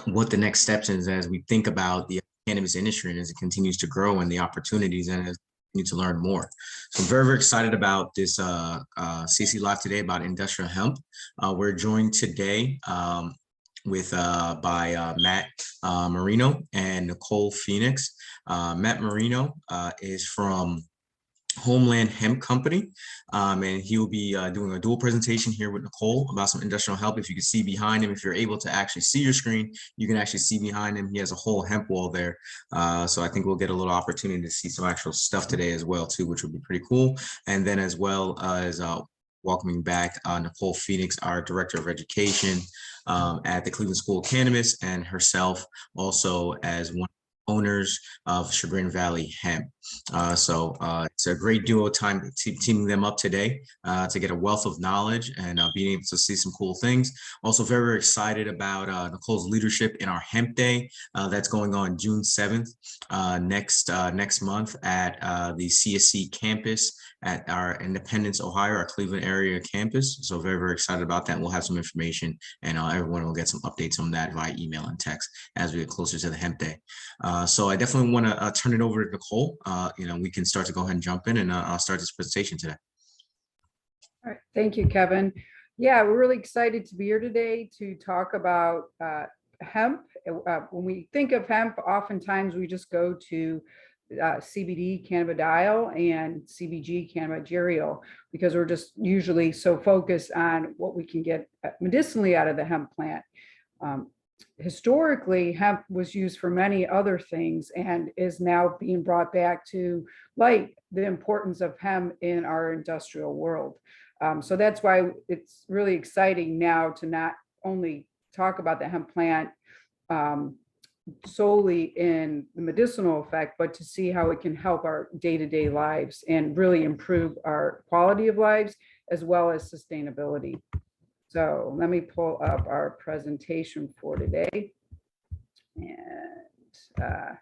what the next steps is as we think about the cannabis industry and as it continues to grow and the opportunities and as we need to learn more. So I'm very, very excited about this CC Live today about industrial hemp. We're joined today with by Matt Marino and Nicole Phoenix. Matt Marino is from Homeland Hemp Company, and he will be doing a dual presentation here with Nicole about some industrial hemp. If you can see behind him, if you're able to actually see your screen, you can actually see behind him. He has a whole hemp wall there, so I think we'll get a little opportunity to see some actual stuff today as well too, which would be pretty cool. And then as well as welcoming back Nicole Phoenix, our Director of Education at the Cleveland School of Cannabis, and herself also as one owners of Chagrin Valley Hemp. So it's a great duo time teaming them up today to get a wealth of knowledge and being able to see some cool things. Also very, very excited about Nicole's leadership in our Hemp Day that's going on June 7th next month at the CSC campus at our Independence, Ohio, our Cleveland area campus. So very, very excited about that. We'll have some information and everyone will get some updates on that via email and text as we get closer to the Hemp Day. So I definitely want to turn it over to Nicole. We can start to go ahead and jump in and I'll start this presentation today. All right, thank you, Kevin. Yeah, we're really excited to be here today to talk about hemp. When we think of hemp, oftentimes we just go to CBD cannabidiol and CBG cannabidiol because we're just usually so focused on what we can get medicinally out of the hemp plant. Historically, hemp was used for many other things and is now being brought back to light, the importance of hemp in our industrial world. So that's why it's really exciting now to not only talk about the hemp plant solely in the medicinal effect, but to see how it can help our day-to-day lives and really improve our quality of lives as well as sustainability. So let me pull up our presentation for today. And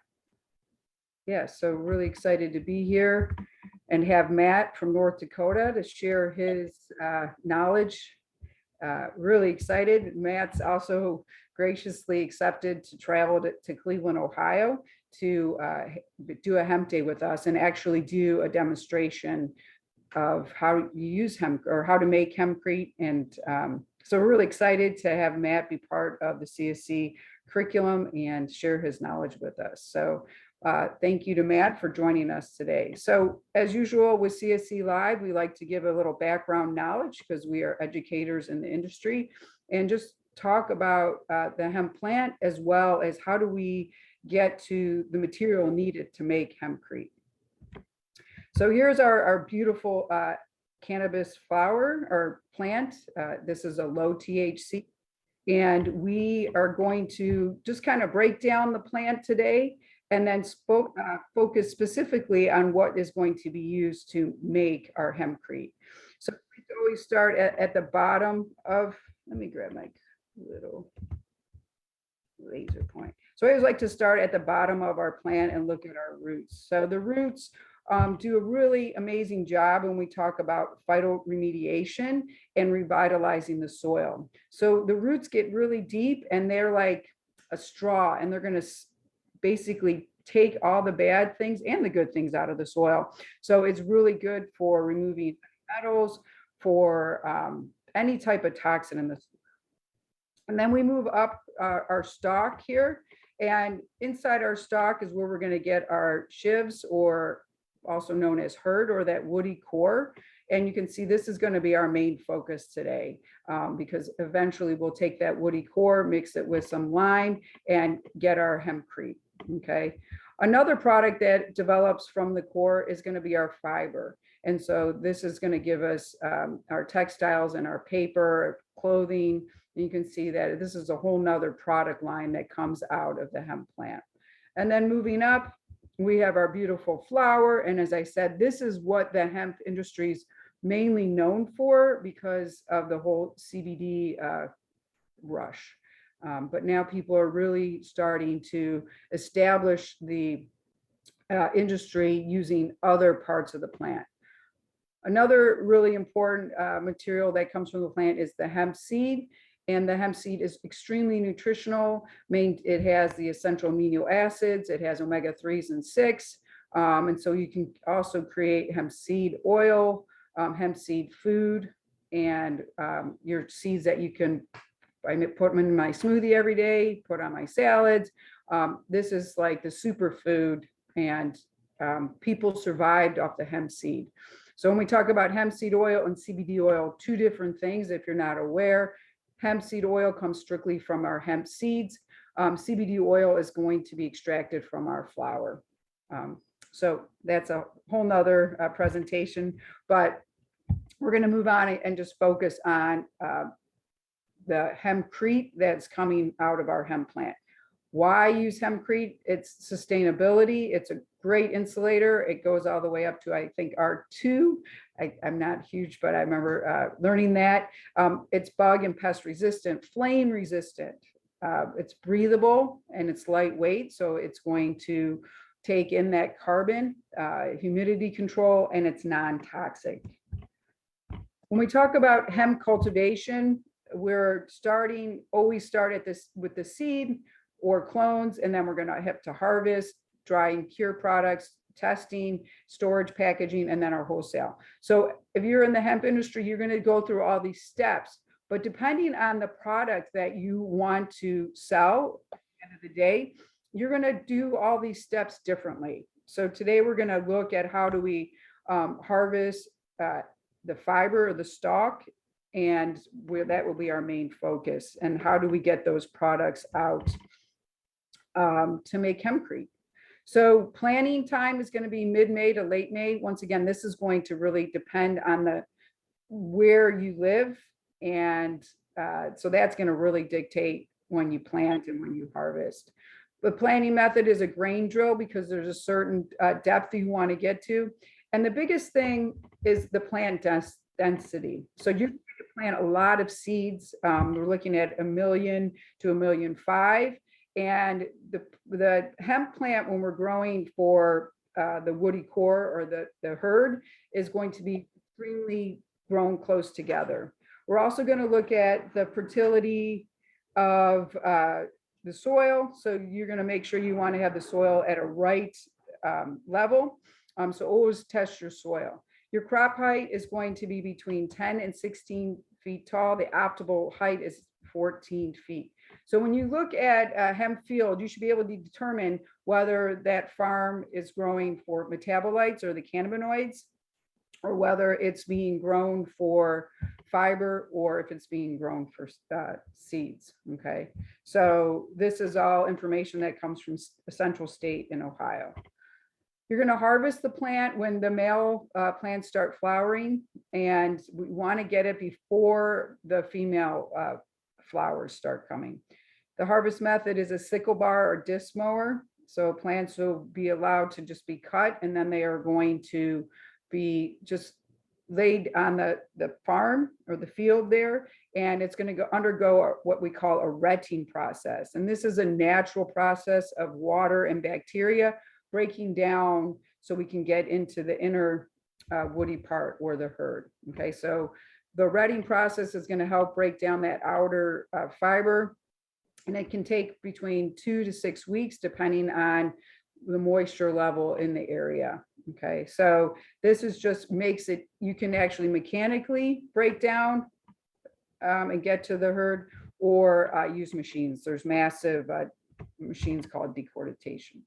yeah, so really excited to be here and have Matt from North Dakota to share his knowledge. Really excited. Matt's also graciously accepted to travel to Cleveland, Ohio to do a hemp day with us and actually do a demonstration of how you use hemp or how to make hempcrete. And so we're really excited to have Matt be part of the CSC curriculum and share his knowledge with us. So thank you to Matt for joining us today. So as usual with CSC Live, we like to give a little background knowledge because we are educators in the industry and just talk about the hemp plant as well as how do we get to the material needed to make hempcrete. So here's our beautiful cannabis flower or plant. This is a low THC. And we are going to just kind of break down the plant today and then focus specifically on what is going to be used to make our hempcrete. So we always start at the bottom of, let me grab my little laser point. So I always like to start at the bottom of our plant and look at our roots. So the roots do a really amazing job when we talk about phytoremediation and revitalizing the soil. So the roots get really deep and they're like a straw and they're going to basically take all the bad things and the good things out of the soil. So it's really good for removing metals, for any type of toxin in the soil. And then we move up our stalk here, and inside our stalk is where we're going to get our shivs, or also known as hurd, or that woody core. And you can see this is going to be our main focus today because eventually we'll take that woody core, mix it with some lime and get our hempcrete. Okay. Another product that develops from the core is going to be our fiber. And so this is going to give us our textiles and our paper, clothing. And you can see that this is a whole nother product line that comes out of the hemp plant. And then moving up, we have our beautiful flower. And as I said, this is what the hemp industry is mainly known for because of the whole CBD rush. But now people are really starting to establish the industry using other parts of the plant. Another really important material that comes from the plant is the hemp seed. And the hemp seed is extremely nutritional. It has the essential amino acids. It has omega-3s and 6. And so you can also create hemp seed oil, hemp seed food, and your seeds that you can, I put them in my smoothie every day, put on my salads. This is like the superfood, and people survived off the hemp seed. So when we talk about hemp seed oil and CBD oil, two different things, if you're not aware. Hemp seed oil comes strictly from our hemp seeds. CBD oil is going to be extracted from our flower. So that's a whole nother presentation, but we're going to move on and just focus on the hempcrete that's coming out of our hemp plant. Why use hempcrete? It's sustainability. It's a great insulator. It goes all the way up to, I think, R2. I'm not huge, but I remember learning that. It's bug and pest resistant, flame resistant. It's breathable and it's lightweight. So it's going to take in that carbon, humidity control, and it's non-toxic. When we talk about hemp cultivation, we're always start at this with the seed or clones, and then we're going to have to harvest, dry and cure products, testing, storage, packaging, and then our wholesale. So if you're in the hemp industry, you're going to go through all these steps, but depending on the product that you want to sell at the end of the day, you're going to do all these steps differently. So today we're going to look at how do we harvest the fiber or the stalk, and that will be our main focus, and how do we get those products out to make hempcrete. So planting time is going to be mid-May to late May. Once again, this is going to really depend on where you live, and so that's going to really dictate when you plant and when you harvest. The planting method is a grain drill because there's a certain depth you want to get to, and the biggest thing is the plant density. So you're going to plant a lot of seeds. We're looking at 1 million to 1.5 million. And the hemp plant, when we're growing for the woody core or the herd, is going to be extremely grown close together. We're also going to look at the fertility of the soil. So you're going to make sure you want to have the soil at a right level. So always test your soil. Your crop height is going to be between 10 and 16 feet tall. The optimal height is 14 feet. So when you look at a hemp field, you should be able to determine whether that farm is growing for metabolites or the cannabinoids, or whether it's being grown for fiber, or if it's being grown for seeds. Okay, so this is all information that comes from Central State in Ohio. You're going to harvest the plant when the male plants start flowering, and we want to get it before the female flowers start coming. The harvest method is a sickle bar or disc mower. So plants will be allowed to just be cut, and then they are going to be just laid on the farm or the field there, and it's going to undergo what we call a retting process. And this is a natural process of water and bacteria breaking down so we can get into the inner woody part or the herd. Okay, so the retting process is going to help break down that outer fiber, and it can take between 2 to 6 weeks depending on the moisture level in the area. Okay, so this is just makes it, you can actually mechanically break down and get to the herd, or use machines. There's massive machines called decortication.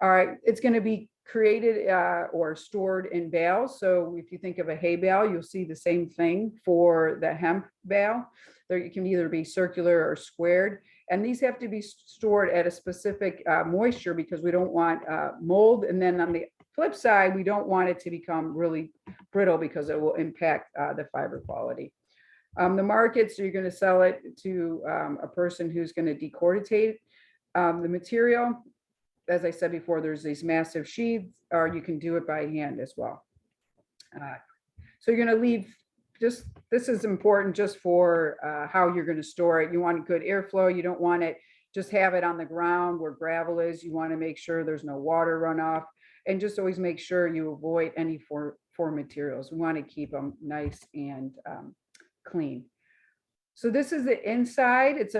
All right, it's going to be created or stored in bales. So if you think of a hay bale, you'll see the same thing for the hemp bale. It can either be circular or squared. And these have to be stored at a specific moisture, because we don't want mold. And then on the flip side, we don't want it to become really brittle, because it will impact the fiber quality. The markets, you're going to sell it to a person who's going to decorticate the material. As I said before, there's these massive sheaths, or you can do it by hand as well. So you're going to leave, this is important just for how you're going to store it. You want good airflow. You don't want it, just have it on the ground where gravel is. You want to make sure there's no water runoff, and just always make sure you avoid any foreign materials. We want to keep them nice and clean. So this is the inside. It's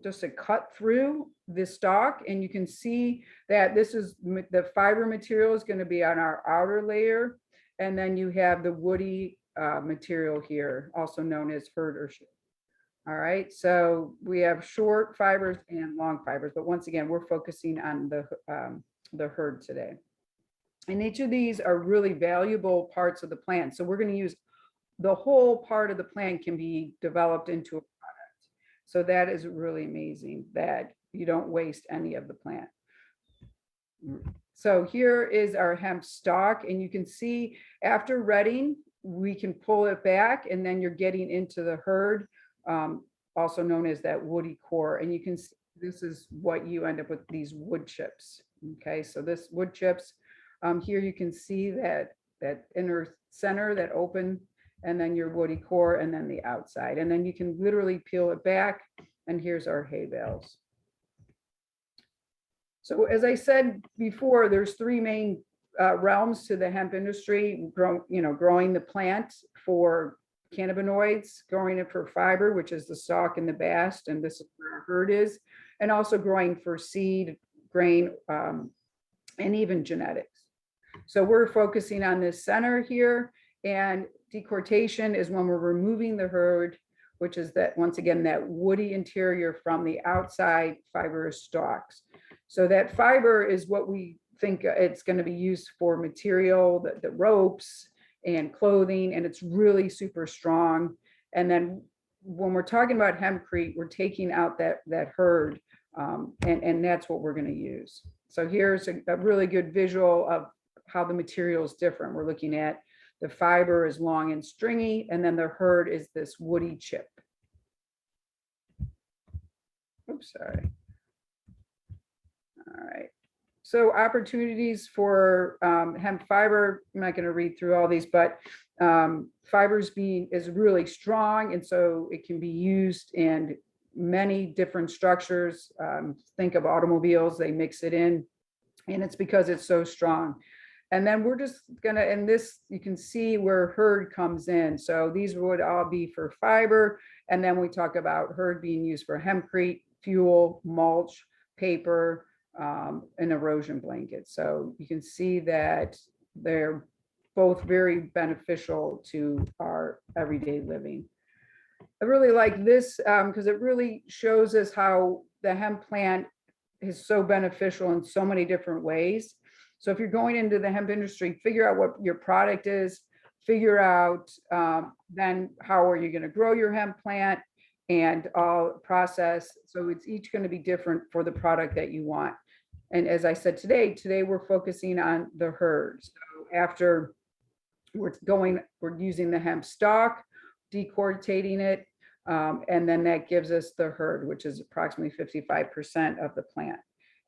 just a cut through the stalk, and you can see that this is the fiber material is going to be on our outer layer, and then you have the woody material here, also known as hurd or ship. All right, so we have short fibers and long fibers, but once again, we're focusing on the hurd today. And each of these are really valuable parts of the plant. So we're going to use the whole part of the plant can be developed into a product. So that is really amazing that you don't waste any of the plant. So here is our hemp stalk, and you can see after retting, we can pull it back, and then you're getting into the hurd, also known as that woody core. And you can see this is what you end up with, these wood chips. Okay, so this wood chips, here you can see that inner center, that open, and then your woody core, and then the outside. And then you can literally peel it back, and here's our hay bales. So as I said before, there's three main realms to the hemp industry: growing the plant for cannabinoids, growing it for fiber, which is the stalk and the bast, and this is where our hurd is, and also growing for seed, grain, and even genetics. So we're focusing on this center here, and decortation is when we're removing the hurd, which is that, once again, that woody interior from the outside fibrous stalks. So that fiber is what we think it's going to be used for material, the ropes and clothing, and it's really super strong. And then when we're talking about hempcrete, we're taking out that hurd, and that's what we're going to use. So here's a really good visual of how the material is different. We're looking at the fiber is long and stringy, and then the hurd is this woody chip. Oops, sorry. All right. So opportunities for hemp fiber. I'm not going to read through all these, but fibers is really strong, and so it can be used in many different structures. Think of automobiles; they mix it in, and it's because it's so strong. And then we're just gonna, and this, you can see where hurd comes in. So these would all be for fiber. And then we talk about hurd being used for hempcrete, fuel, mulch, paper, and erosion blankets. So you can see that they're both very beneficial to our everyday living. I really like this because it really shows us how the hemp plant is so beneficial in so many different ways. So if you're going into the hemp industry, figure out what your product is, figure out then how are you going to grow your hemp plant and all process. So it's each going to be different for the product that you want. And as I said, today we're focusing on the hurd. So after we're using the hemp stalk, decortating it, and then that gives us the hurd, which is approximately 55% of the plant.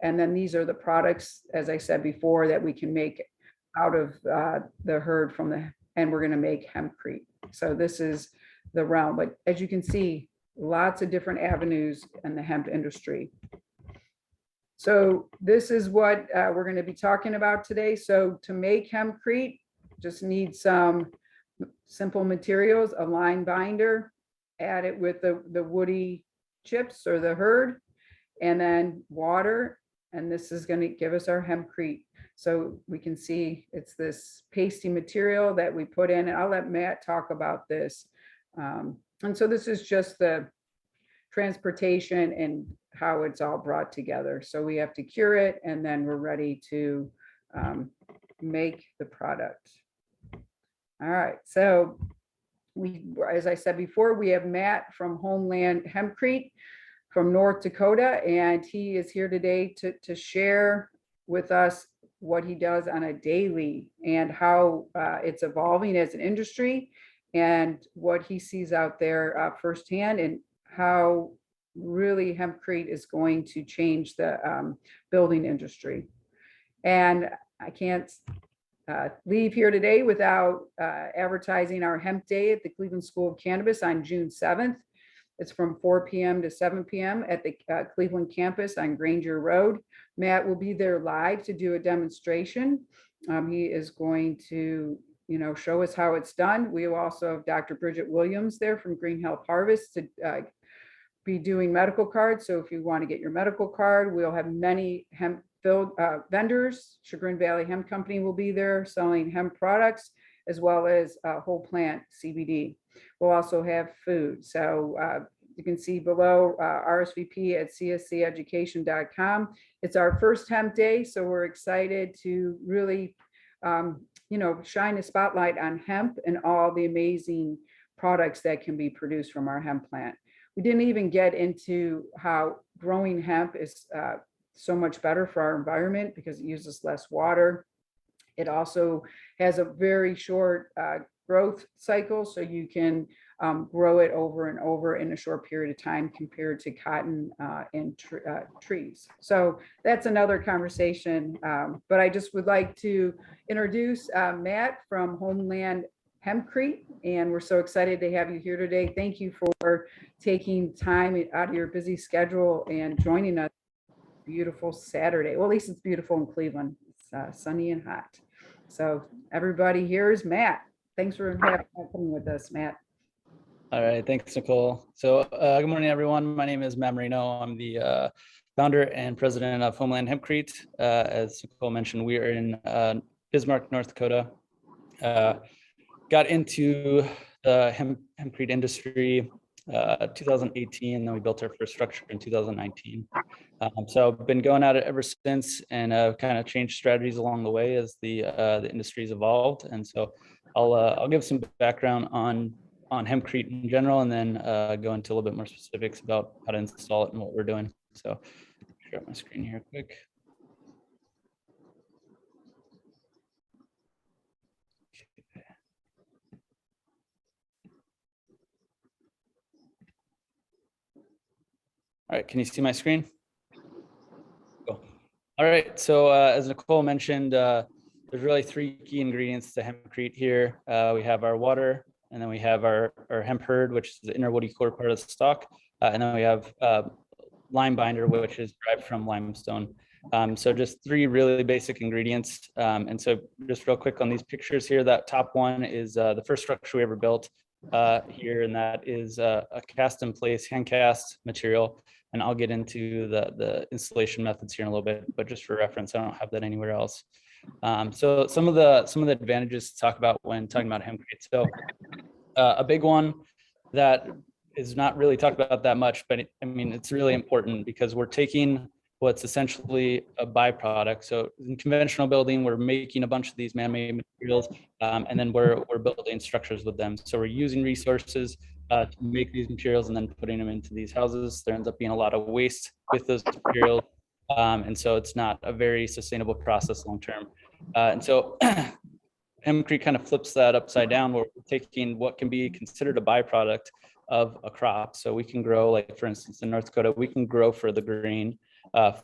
And then these are the products, as I said before, that we can make out of the hurd and we're going to make hempcrete. So this is the realm. But as you can see, lots of different avenues in the hemp industry. So this is what we're going to be talking about today. So to make hempcrete, just need some simple materials: a line binder, add it with the woody chips or the hurd, and then water. And this is going to give us our hempcrete. So we can see it's this pasty material that we put in, and I'll let Matt talk about this. And so this is just the transportation and how it's all brought together. So we have to cure it, and then we're ready to make the product. All right, so as I said before, we have Matt from Homeland Hempcrete from North Dakota, and he is here today to share with us what he does on a daily and how it's evolving as an industry, and what he sees out there firsthand, and how really hempcrete is going to change the building industry. And I can't leave here today without advertising our hemp day at the Cleveland School of Cannabis on June 7th. It's from 4 p.m. to 7 p.m. at the Cleveland campus on Granger Road. Matt will be there live to do a demonstration. He is going to, show us how it's done. We also have Dr. Bridget Williams there from Green Health Harvest to be doing medical cards. So if you want to get your medical card, we'll have many hemp vendors. Chagrin Valley Hemp Company will be there selling hemp products, as well as whole plant CBD. We'll also have food. So you can see below RSVP at csceducation.com. It's our first hemp day, so we're excited to really, shine a spotlight on hemp and all the amazing products that can be produced from our hemp plant. We didn't even get into how growing hemp is so much better for our environment because it uses less water. It also has a very short growth cycle, so you can grow it over and over in a short period of time compared to cotton and trees. So that's another conversation. But I just would like to introduce Matt from Homeland Hemp Company, and we're so excited to have you here today. Thank you for taking time out of your busy schedule and joining us. Beautiful Saturday. Well, at least it's beautiful in Cleveland. It's sunny and hot. So everybody, here's Matt. Thanks for coming with us, Matt. All right, thanks, Nicole. So good morning, everyone. My name is Matt Marino. I'm the founder and president of Homeland Hemp Company. As Nicole mentioned, we are in Bismarck, North Dakota. Got into the hempcrete industry 2018, and then we built our first structure in 2019. So I've been going at it ever since, and kind of changed strategies along the way as the industry's evolved. And so I'll give some background on hempcrete in general, and then go into a little bit more specifics about how to install it and what we're doing. So share my screen here quick. All right, can you see my screen? Cool. All right, so as Nicole mentioned, there's really three key ingredients to hempcrete here. We have our water, and then we have our hemp hurd, which is the inner woody core part of the stalk, and then we have lime binder, which is derived from limestone. So just three really basic ingredients. And so just real quick on these pictures here, that top one is the first structure we ever built here, and that is a cast in place, hand cast material. And I'll get into the installation methods here in a little bit, but just for reference, I don't have that anywhere else. So some of the advantages to talk about when talking about hempcrete. So a big one that is not really talked about that much, but it's really important because we're taking what's essentially a byproduct. So in conventional building, we're making a bunch of these man-made materials, and then we're building structures with them. So we're using resources to make these materials and then putting them into these houses. There ends up being a lot of waste with those materials. And so it's not a very sustainable process long-term. And so hempcrete kind of flips that upside down, where we're taking what can be considered a byproduct of a crop. So we can grow, like for instance, in North Dakota, we can grow for the grain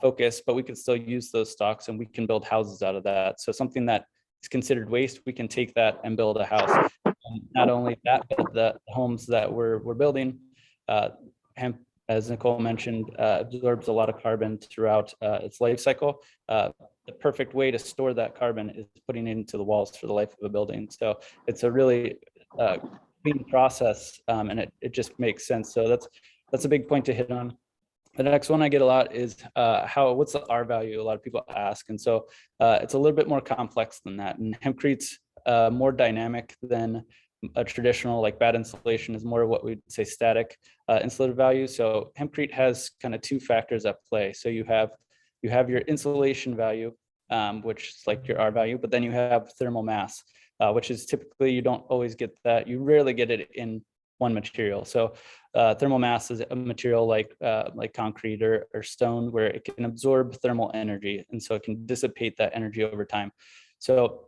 focus, but we can still use those stalks and we can build houses out of that. So something that is considered waste, we can take that and build a house. Not only that, but the homes that we're building, hemp, as Nicole mentioned, absorbs a lot of carbon throughout its life cycle. The perfect way to store that carbon is putting it into the walls for the life of a building. So it's a really clean process, and it just makes sense. So that's a big point to hit on. The next one I get a lot is what's the R value? A lot of people ask, and so it's a little bit more complex than that. And hempcrete's more dynamic than a traditional, like bad insulation is more what we'd say static insulative value. So hempcrete has kind of two factors at play. So you have your insulation value, which is like your R value, but then you have thermal mass, which is typically, you don't always get that. You rarely get it in one material. So thermal mass is a material like concrete or stone, where it can absorb thermal energy, and so it can dissipate that energy over time. So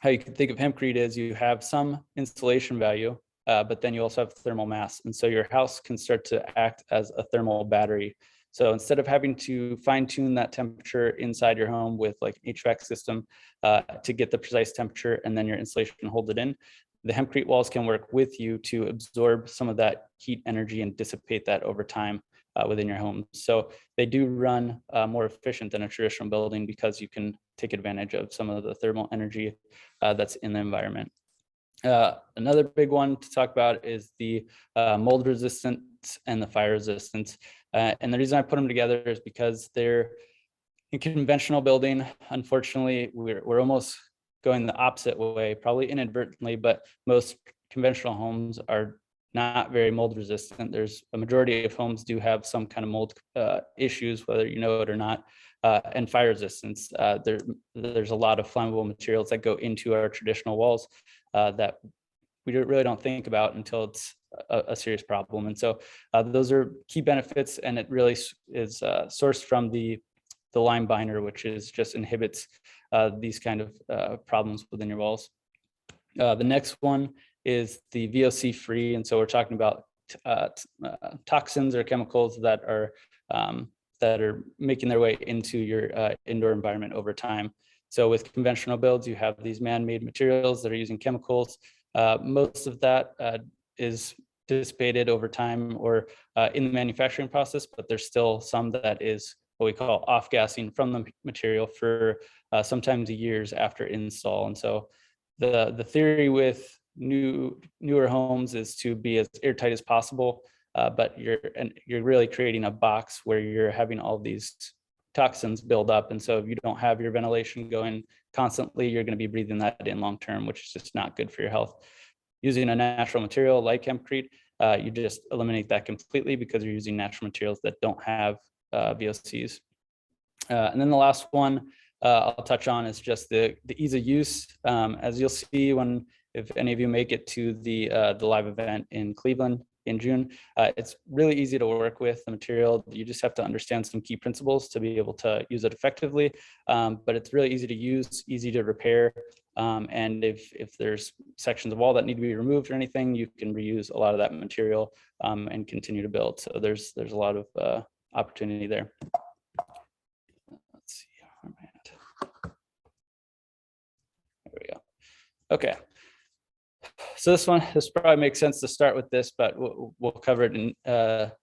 how you can think of hempcrete is you have some insulation value, but then you also have thermal mass, and so your house can start to act as a thermal battery. So instead of having to fine tune that temperature inside your home with like an HVAC system to get the precise temperature, and then your insulation hold it in, the hempcrete walls can work with you to absorb some of that heat energy and dissipate that over time within your home. So they do run more efficient than a traditional building because you can take advantage of some of the thermal energy that's in the environment. Another big one to talk about is the mold resistance and the fire resistance. And the reason I put them together is because they're in conventional building. Unfortunately, we're almost going the opposite way, probably inadvertently, but most conventional homes are not very mold resistant. There's a majority of homes do have some kind of mold issues, whether you know it or not, and fire resistance. There's a lot of flammable materials that go into our traditional walls that we really don't think about until it's a serious problem. And so those are key benefits, and it really is sourced from the lime binder, which is just inhibits these kind of problems within your walls. The next one is the VOC free. And so we're talking about toxins or chemicals that are making their way into your indoor environment over time. So with conventional builds, you have these man-made materials that are using chemicals. Most of that is dissipated over time or in the manufacturing process, but there's still some that is what we call off-gassing from the material for sometimes years after install. And so the theory with newer homes is to be as airtight as possible, but you're really creating a box where you're having all these toxins build up. And so if you don't have your ventilation going constantly, you're going to be breathing that in long term, which is just not good for your health. Using a natural material like hempcrete, you just eliminate that completely because you're using natural materials that don't have VOCs. And then the last one I'll touch on is just the ease of use. As you'll see if any of you make it to the live event in Cleveland in June, it's really easy to work with the material. You just have to understand some key principles to be able to use it effectively. But it's really easy to use, easy to repair. And if there's sections of wall that need to be removed or anything, you can reuse a lot of that material and continue to build. So there's a lot of opportunity there. Let's see, where am I at? There we go. Okay. So this probably makes sense to start with this, but we'll cover it in,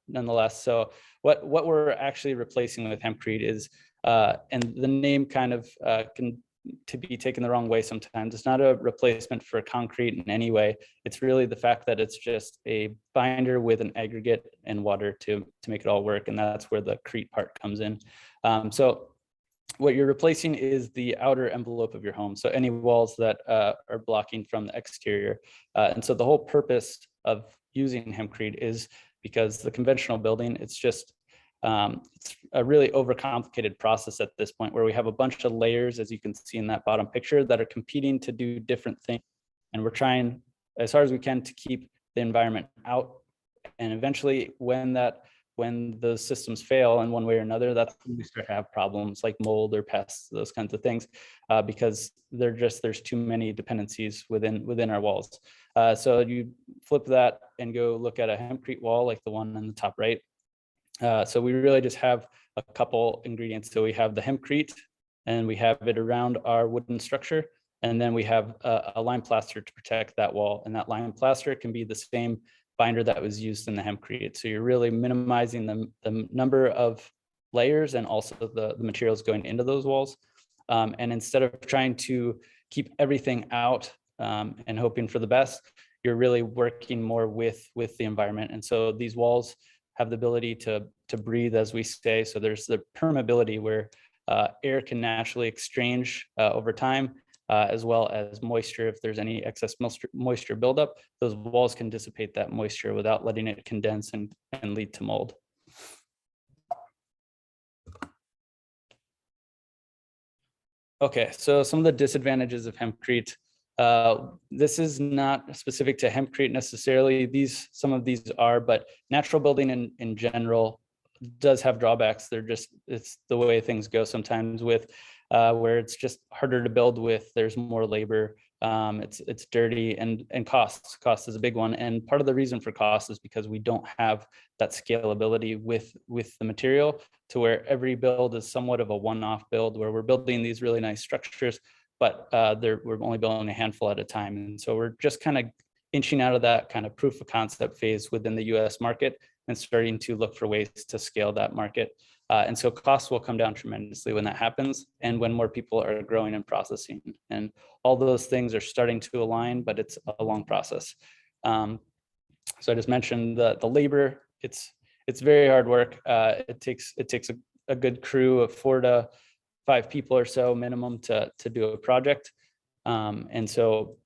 nonetheless. So what we're actually replacing with hempcrete is, and the name kind of can to be taken the wrong way sometimes. It's not a replacement for concrete in any way. It's really the fact that it's just a binder with an aggregate and water to make it all work, and that's where the crete part comes in. So what you're replacing is the outer envelope of your home. So any walls that are blocking from the exterior. And so the whole purpose of using hempcrete is because the conventional building, it's a really overcomplicated process at this point where we have a bunch of layers, as you can see in that bottom picture, that are competing to do different things. And we're trying as hard as we can to keep the environment out. And eventually when those systems fail in one way or another, that's when we start to have problems like mold or pests, those kinds of things, because there's too many dependencies within our walls. So you flip that and go look at a hempcrete wall like the one on the top right. So we really just have a couple ingredients. So we have the hempcrete, and we have it around our wooden structure. And then we have a lime plaster to protect that wall. And that lime plaster can be the same binder that was used in the hempcrete. So you're really minimizing the number of layers and also the materials going into those walls. And instead of trying to keep everything out and hoping for the best, you're really working more with the environment. And so these walls have the ability to breathe, as we say. So there's the permeability where air can naturally exchange over time, as well as moisture. If there's any excess moisture buildup, those walls can dissipate that moisture without letting it condense and lead to mold. Okay, so some of the disadvantages of hempcrete. This is not specific to hempcrete necessarily. Some of these are, but natural building in general does have drawbacks. It's the way things go sometimes with where it's just harder to build with. There's more labor. It's dirty and cost. Cost is a big one. And part of the reason for cost is because we don't have that scalability with the material to where every build is somewhat of a one-off build where we're building these really nice structures, but we're only building a handful at a time. And so we're just kind of inching out of that kind of proof of concept phase within the US market and starting to look for ways to scale that market. And so costs will come down tremendously when that happens, and when more people are growing and processing. And all those things are starting to align, but it's a long process. So I just mentioned the labor. It's very hard work. It takes a good crew of 4 to 5 people or so minimum to do a project. And so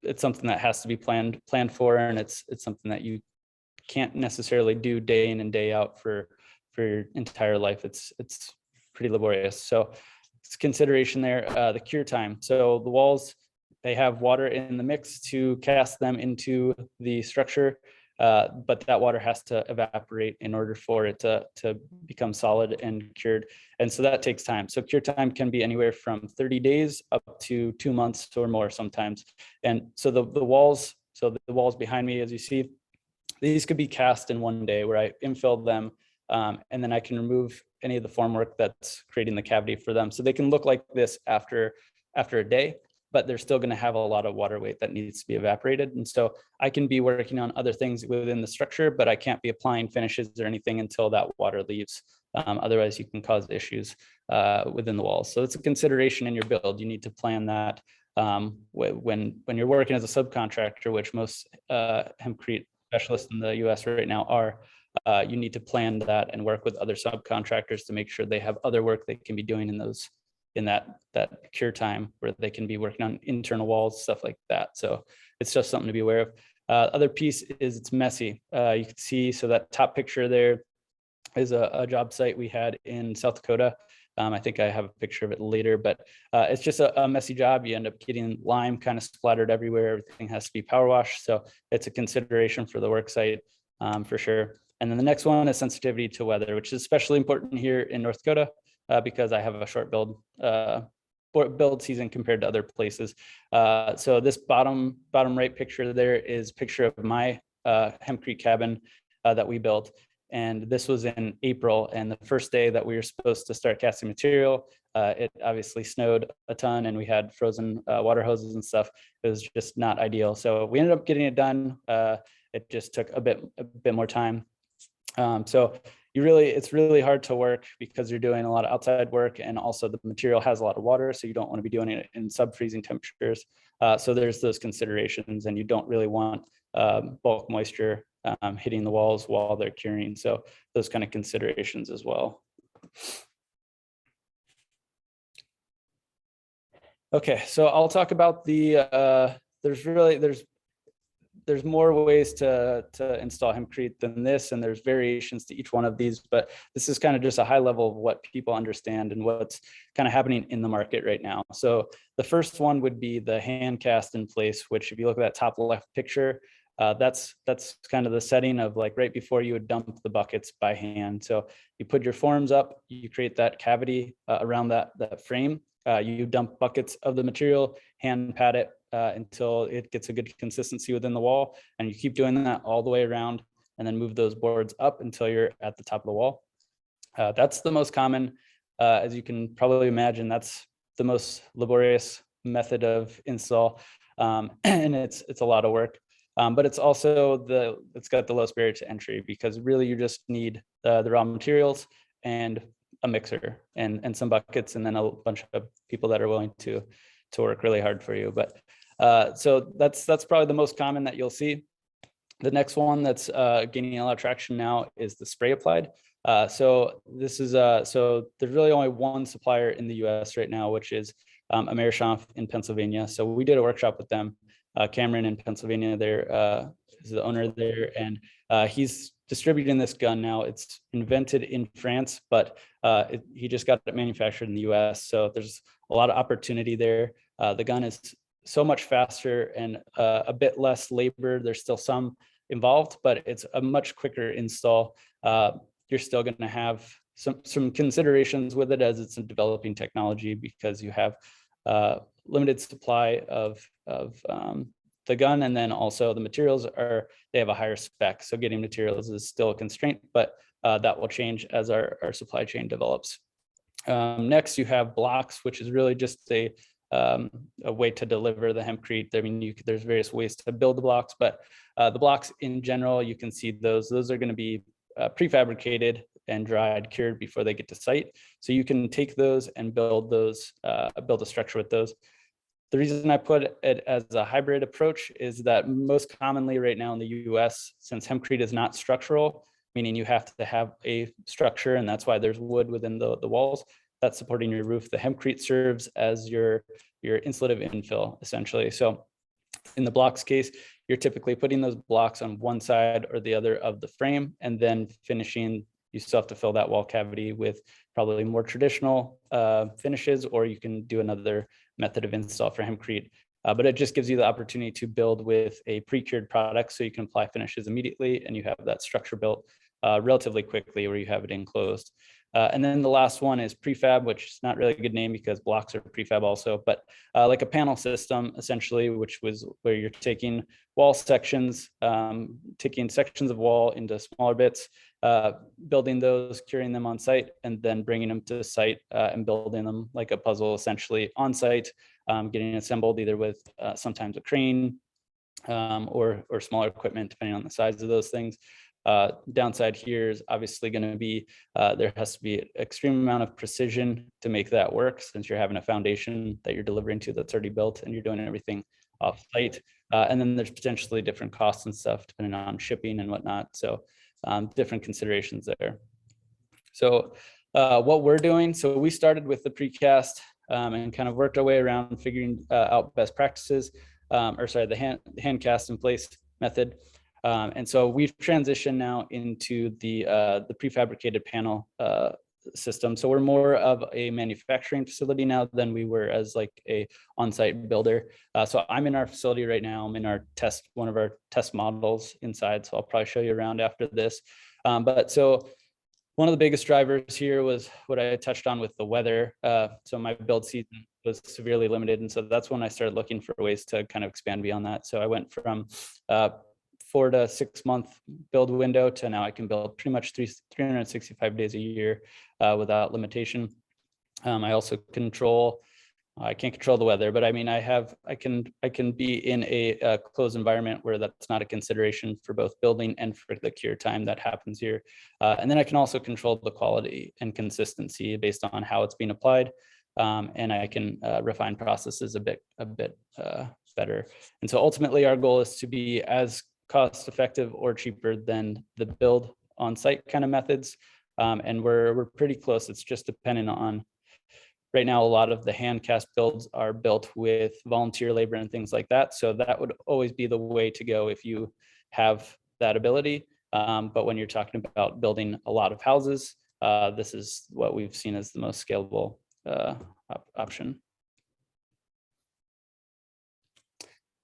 it's something that has to be planned for, and it's something that you can't necessarily do day in and day out for your entire life. It's pretty laborious. So it's consideration there. The cure time. So the walls, they have water in the mix to cast them into the structure, but that water has to evaporate in order for it to become solid and cured. And so that takes time. So cure time can be anywhere from 30 days up to 2 months or more sometimes. And so the walls behind me, as you see, these could be cast in one day where I infill them, and then I can remove any of the formwork that's creating the cavity for them. So they can look like this after a day, but they're still going to have a lot of water weight that needs to be evaporated. And so I can be working on other things within the structure, but I can't be applying finishes or anything until that water leaves. Otherwise, you can cause issues within the walls. So it's a consideration in your build. You need to plan that when you're working as a subcontractor, which most hempcrete specialists in the US right now are. You need to plan that and work with other subcontractors to make sure they have other work they can be doing in that cure time, where they can be working on internal walls, stuff like that. So it's just something to be aware of. Other piece is it's messy. You can see, so that top picture there is a job site we had in South Dakota. I think I have a picture of it later, but it's just a messy job. You end up getting lime kind of splattered everywhere. Everything has to be power washed. So it's a consideration for the work site for sure. And then the next one is sensitivity to weather, which is especially important here in North Dakota because I have a short build season compared to other places. So this bottom right picture there is a picture of my hempcrete cabin that we built. And this was in April, and the first day that we were supposed to start casting material, it obviously snowed a ton and we had frozen water hoses and stuff. It was just not ideal. So we ended up getting it done. It just took a bit more time. So it's really hard to work because you're doing a lot of outside work, and also the material has a lot of water, so you don't want to be doing it in sub-freezing temperatures. So there's those considerations, and you don't really want bulk moisture hitting the walls while they're curing. So those kind of considerations as well. Okay, so I'll talk about there's more ways to install hempcrete than this, and there's variations to each one of these, but this is kind of just a high level of what people understand and what's kind of happening in the market right now. So the first one would be the hand cast in place, which if you look at that top left picture, that's kind of the setting of like right before you would dump the buckets by hand. So you put your forms up, you create that cavity around that frame, you dump buckets of the material, hand pat it until it gets a good consistency within the wall, and you keep doing that all the way around, and then move those boards up until you're at the top of the wall. That's the most common. As you can probably imagine, that's the most laborious method of install, and it's a lot of work. But it's also it's got the lowest barrier to entry, because really you just need the raw materials and a mixer and some buckets, and then a bunch of people that are willing to work really hard for you. But so that's probably the most common that you'll see. The next one that's gaining a lot of traction now is the spray applied. So this is so there's really only one supplier in the US right now, which is Americhamp in Pennsylvania. So we did a workshop with them. Cameron in Pennsylvania there is the owner there, and he's distributing this gun now. It's invented in France, but he just got it manufactured in the US. So there's a lot of opportunity there. The gun is so much faster and a bit less labor. There's still some involved, but it's a much quicker install. You're still going to have some considerations with it as it's a developing technology, because you have limited supply of the gun, and then also the materials they have a higher spec, so getting materials is still a constraint, but that will change as our supply chain develops. Next, you have blocks, which is really just a way to deliver the hempcrete. I mean, there's various ways to build the blocks, but the blocks in general, you can see those are going to be prefabricated. and dried, cured before they get to site. So you can take those and build a structure with those. The reason I put it as a hybrid approach is that most commonly right now in the US, since hempcrete is not structural, meaning you have to have a structure, and that's why there's wood within the walls that's supporting your roof. The hempcrete serves as your insulative infill, essentially. So in the blocks case, you're typically putting those blocks on one side or the other of the frame, and then finishing. You still have to fill that wall cavity with probably more traditional finishes, or you can do another method of install for hempcrete. But it just gives you the opportunity to build with a pre-cured product, so you can apply finishes immediately, and you have that structure built relatively quickly where you have it enclosed. And then the last one is prefab, which is not really a good name because blocks are prefab also, but like a panel system essentially, which was where you're taking wall sections, taking sections of wall into smaller bits, building those, curing them on site, and then bringing them to the site and building them like a puzzle essentially on site, getting assembled either with sometimes a crane or smaller equipment, depending on the size of those things. Downside here is obviously going to be there has to be an extreme amount of precision to make that work, since you're having a foundation that you're delivering to that's already built and you're doing everything off site. And then there's potentially different costs and stuff depending on shipping and whatnot. So different considerations there. So what we're doing, so we started with the precast and kind of worked our way around figuring out best practices, the hand cast in place method. And so we've transitioned now into the prefabricated panel system. So we're more of a manufacturing facility now than we were as like a on-site builder. So I'm in our facility right now. I'm in our one of our test models inside. So I'll probably show you around after this. But so one of the biggest drivers here was what I touched on with the weather. So my build season was severely limited. And so that's when I started looking for ways to kind of expand beyond that. So I went from 4 to 6 month build window to now I can build pretty much 365 days a year without limitation. I also I can't control the weather, but I mean, I can be in a closed environment where that's not a consideration for both building and for the cure time that happens here. And then I can also control the quality and consistency based on how it's being applied. And I can refine processes a bit better. And so ultimately our goal is to be as cost effective or cheaper than the build on site kind of methods. And we're pretty close. It's just dependent on, right now, a lot of the hand cast builds are built with volunteer labor and things like that. So that would always be the way to go if you have that ability. But when you're talking about building a lot of houses, this is what we've seen as the most scalable option.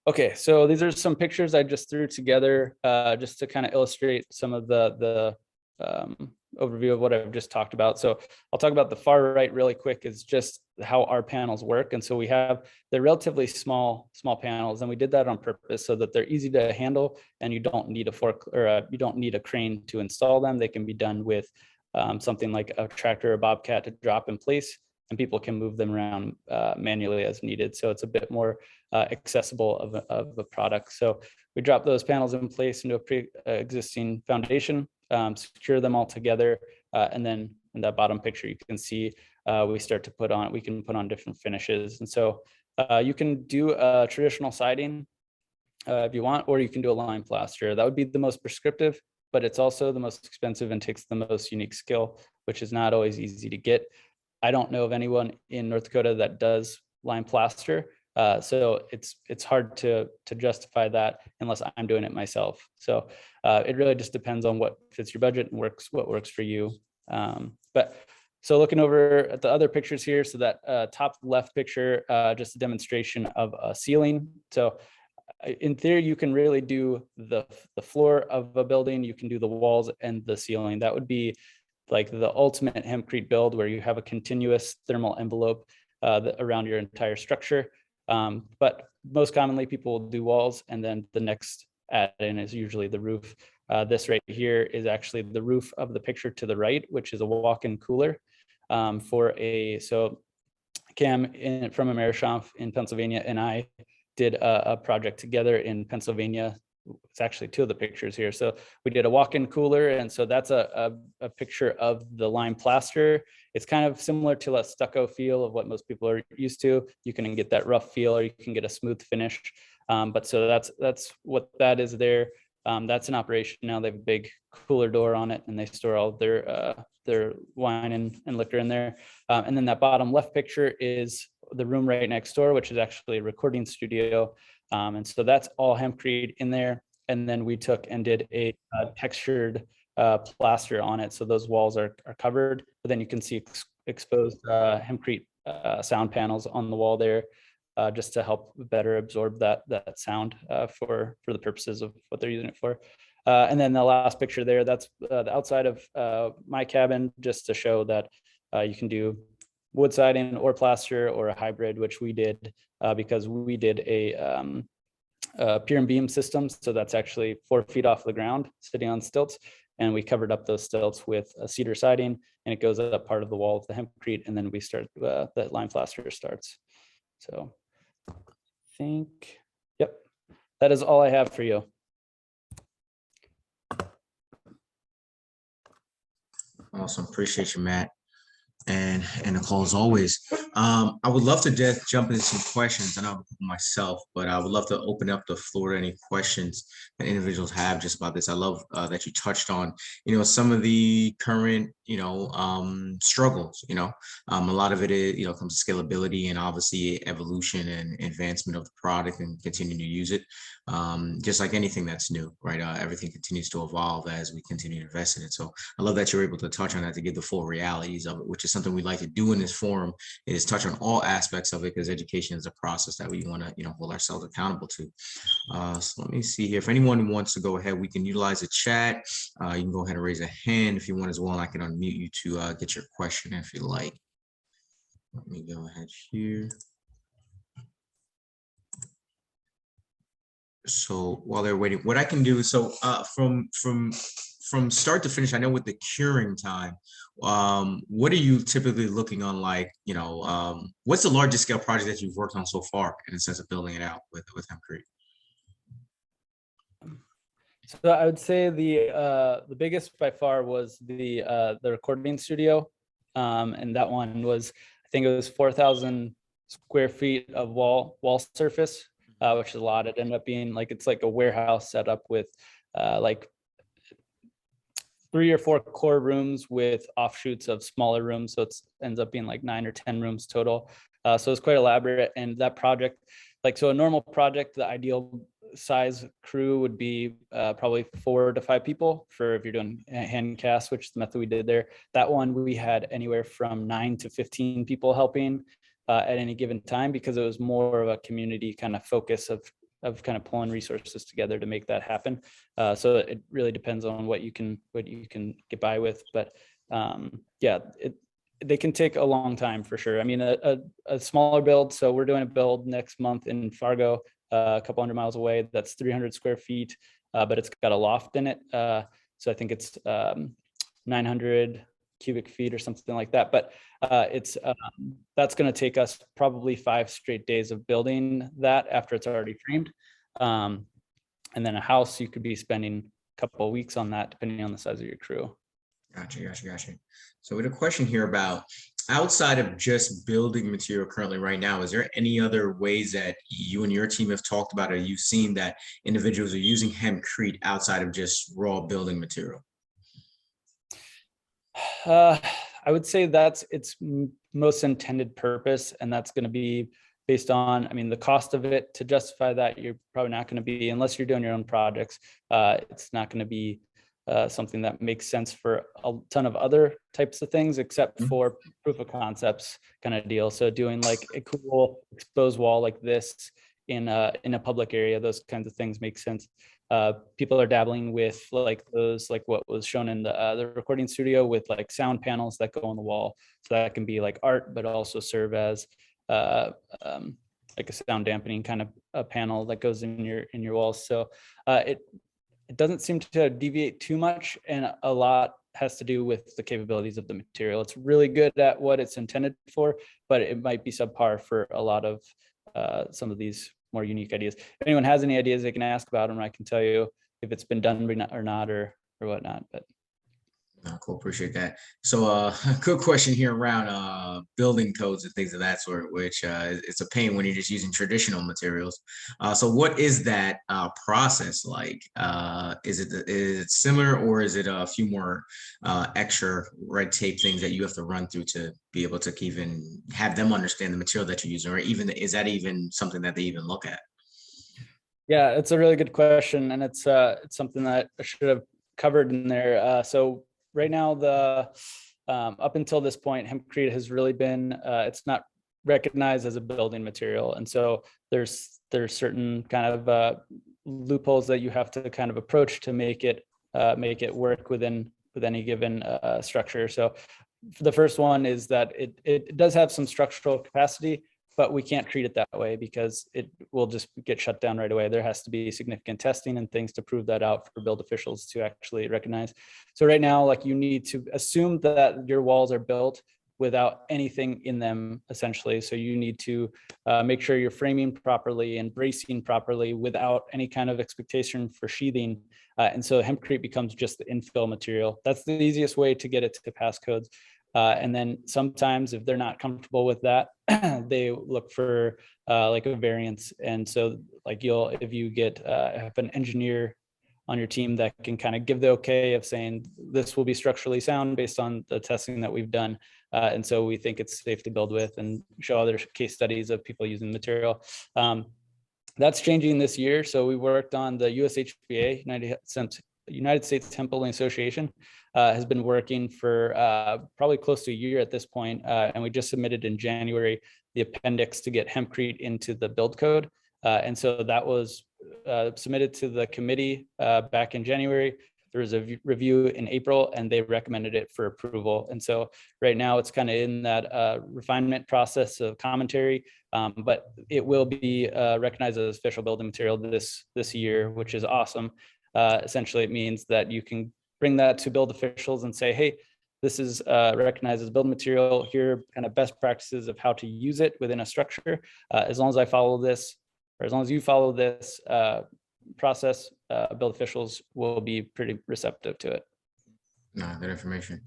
Okay, so these are some pictures I just threw together just to kind of illustrate some of the overview of what I've just talked about. So I'll talk about the far right really quick, is just how our panels work. And so they're relatively small panels, and we did that on purpose so that they're easy to handle and you don't need a fork or you don't need a crane to install them. They can be done with something like a tractor or bobcat to drop in place, and people can move them around manually as needed. So it's a bit more accessible of a product. So we drop those panels in place into a pre-existing foundation, secure them all together. And then in that bottom picture, you can see we can put on different finishes. And so you can do a traditional siding if you want, or you can do a lime plaster. That would be the most prescriptive, but it's also the most expensive and takes the most unique skill, which is not always easy to get. I don't know of anyone in North Dakota that does lime plaster. So it's hard to justify that unless I'm doing it myself. So it really just depends on what fits your budget and what works for you. So looking over at the other pictures here, so that top left picture, just a demonstration of a ceiling. So in theory, you can really do the floor of a building, you can do the walls and the ceiling. That would be like the ultimate hempcrete build, where you have a continuous thermal envelope around your entire structure. But most commonly people will do walls, and then the next add-in is usually the roof. This right here is actually the roof of the picture to the right, which is a walk-in cooler so Cam from Amerishoff in Pennsylvania and I did a project together in Pennsylvania it's actually two of the pictures here. So we did a walk-in cooler, and so that's a picture of the lime plaster. It's kind of similar to a stucco feel of what most people are used to. You can get that rough feel, or you can get a smooth finish. But so that's what that is there. That's in operation now. They have a big cooler door on it, and they store all of their wine and liquor in there. And then that bottom left picture is the room right next door, which is actually a recording studio. And so that's all hempcrete in there. And then we took and did a textured plaster on it. So those walls are covered, but then you can see exposed hempcrete sound panels on the wall there, just to help better absorb that sound for the purposes of what they're using it for. And then the last picture there, that's the outside of my cabin, just to show that you can do wood siding or plaster or a hybrid, which we did because we did a pier and beam system. So that's actually 4 feet off the ground, sitting on stilts. And we covered up those stilts with a cedar siding, and it goes up part of the wall of the hempcrete. And then we start, that lime plaster starts. So I think, yep, that is all I have for you. Awesome. Appreciate you, Matt. And Nicole, as always, I would love to just jump into some questions. I know myself, but I would love to open up the floor to any questions that individuals have just about this. I love that you touched on, some of the current, struggles. A lot of it is, comes to scalability and obviously evolution and advancement of the product and continuing to use it. Just like anything that's new, right? Everything continues to evolve as we continue to invest in it. So I love that you're able to touch on that to give the full realities of it, which is something we like to do in this forum, is touch on all aspects of it, because education is a process that we want to, hold ourselves accountable to. So let me see here. If anyone wants to go ahead, we can utilize the chat. You can go ahead and raise a hand if you want as well, and I can unmute you to get your question if you like. Let me go ahead here. So while they're waiting, what I can do is, so from start to finish, I know with the curing time, what are you typically looking on, like, what's the largest scale project that you've worked on so far in the sense of building it out with hempcrete? So I would say the biggest by far was the recording studio, and that one was, I think it was 4,000 square feet of wall surface, which is a lot. It ended up being like, it's like a warehouse set up with like 3 or 4 core rooms with offshoots of smaller rooms. So it ends up being like 9 or 10 rooms total. So it's quite elaborate. And that project, like, so a normal project, the ideal size crew would be probably 4 to 5 people for if you're doing hand cast, which is the method we did there. That one, we had anywhere from 9 to 15 people helping at any given time, because it was more of a community kind of focus of kind of pulling resources together to make that happen. So it really depends on what you can get by with. But yeah, they can take a long time for sure. I mean, a smaller build. So we're doing a build next month in Fargo, a couple hundred miles away. That's 300 square feet, but it's got a loft in it. So I think it's 900 cubic feet or something like that. But that's going to take us probably 5 straight days of building that after it's already framed. And then a house, you could be spending a couple of weeks on that, depending on the size of your crew. Gotcha. So we had a question here about, outside of just building material currently right now, is there any other ways that you and your team have talked about, or you've seen that individuals are using hempcrete outside of just raw building material? I would say that's its most intended purpose, and that's going to be based on, I mean, the cost of it. To justify that, you're probably not going to be, unless you're doing your own projects, it's not going to be something that makes sense for a ton of other types of things, except for proof of concepts kind of deal. So doing like a cool exposed wall like this in a public area, those kinds of things make sense. People are dabbling with like those, like what was shown in the recording studio, with like sound panels that go on the wall. So that can be like art, but also serve as like a sound dampening kind of a panel that goes in your walls. So it doesn't seem to deviate too much, and a lot has to do with the capabilities of the material. It's really good at what it's intended for, but it might be subpar for a lot of some of these more unique ideas. If anyone has any ideas, they can ask about them. I can tell you if it's been done or not, or whatnot. But Cool, appreciate that. So a good question here around building codes and things of that sort, which it's a pain when you're just using traditional materials. So what is that process like? Is it similar, or is it a few more extra red tape things that you have to run through to be able to even have them understand the material that you're using, or even is that even something that they even look at? yeah, it's a really good question, and it's something that I should have covered in there. So right now, the up until this point, hempcrete has really been it's not recognized as a building material, and so there's certain kind of loopholes that you have to kind of approach to make it work with any given structure. So the first one is that it does have some structural capacity, but we can't treat it that way because it will just get shut down right away. There has to be significant testing and things to prove that out for build officials to actually recognize. So right now, like, you need to assume that your walls are built without anything in them, essentially. So you need to make sure you're framing properly and bracing properly without any kind of expectation for sheathing. And so hempcrete becomes just the infill material. That's the easiest way to get it to pass codes. And then sometimes if they're not comfortable with that, they look for like a variance. And so like if you get have an engineer on your team that can kind of give the okay of saying this will be structurally sound based on the testing that we've done. And so we think it's safe to build with, and show other case studies of people using the material. That's changing this year. So we worked on the USHBA, United States Hemp Building Association, has been working for probably close to a year at this point. And we just submitted in January the appendix to get hempcrete into the build code. And so that was submitted to the committee back in January. There was a review in April, and they recommended it for approval. And so right now it's kind of in that refinement process of commentary, but it will be recognized as official building material this year, which is awesome. Essentially, it means that you can bring that to build officials and say, hey, this is recognized as building material. Here are kind of best practices of how to use it within a structure. As long as I follow this, or as long as you follow this process, build officials will be pretty receptive to it. No, good information.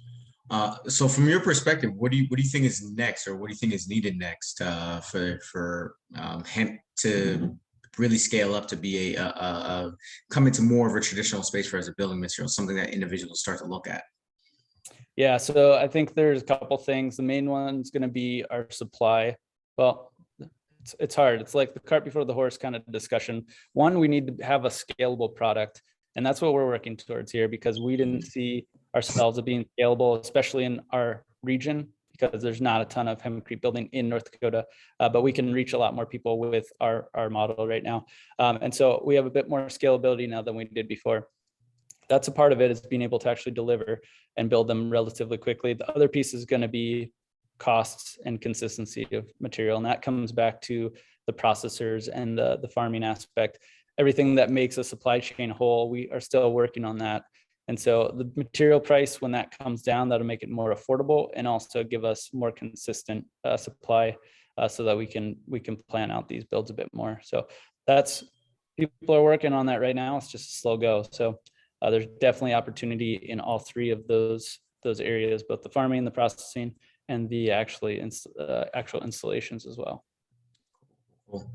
So from your perspective, what do you think is next, or what do you think is needed next for hemp to really scale up to be come into more of a traditional space for as a building material, something that individuals start to look at? Yeah, so I think there's a couple things. The main one is going to be our supply. Well, it's hard. It's like the cart before the horse kind of discussion. One, we need to have a scalable product, and that's what we're working towards here, because we didn't see ourselves as being scalable, especially in our region, because there's not a ton of hempcrete building in North Dakota, but we can reach a lot more people with our model right now. And so we have a bit more scalability now than we did before. That's a part of it, is being able to actually deliver and build them relatively quickly. The other piece is going to be costs and consistency of material. And that comes back to the processors and the farming aspect. Everything that makes a supply chain whole, we are still working on that. And so the material price, when that comes down, that'll make it more affordable and also give us more consistent supply so that we can plan out these builds a bit more. So people are working on that right now. It's just a slow go. So there's definitely opportunity in all three of those areas, both the farming, the processing, and the actual installations as well. Cool.